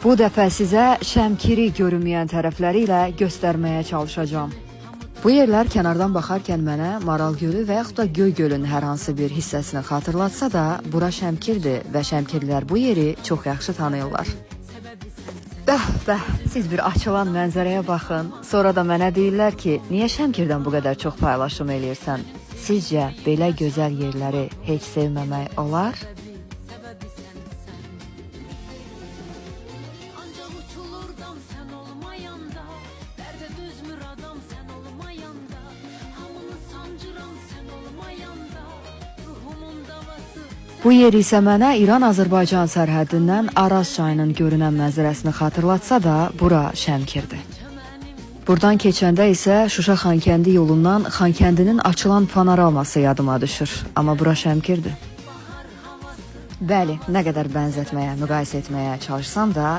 Bu dəfə sizə Şəmkiri görünməyən tərəfləri ilə göstərməyə çalışacağım. Bu yerlər kənardan baxarkən mənə Maral Gölü və yaxud da Göy Gölün hər hansı bir hissəsini xatırlatsa da, bura Şəmkirdir və Şəmkirlilər bu yeri çox yaxşı tanıyırlar. Bəh, siz bir açılan mənzərəyə baxın, sonra da mənə deyirlər ki, niyə Şəmkirdən bu qədər çox paylaşım eləyirsən? Sizcə belə gözəl yerləri heç sevməmək olar? Bu yer isə mənə İran-Azərbaycan sərhəddindən Araz çayının görünən mənzərəsini xatırlatsa da, bura Şəmkirdir. Buradan keçəndə isə Şuşa-Xankəndi yolundan Xankəndinin açılan panoraması yadıma düşür. Amma bura Şəmkirdir. Bəli, nə qədər bənzətməyə, müqayisə etməyə çalışsam da,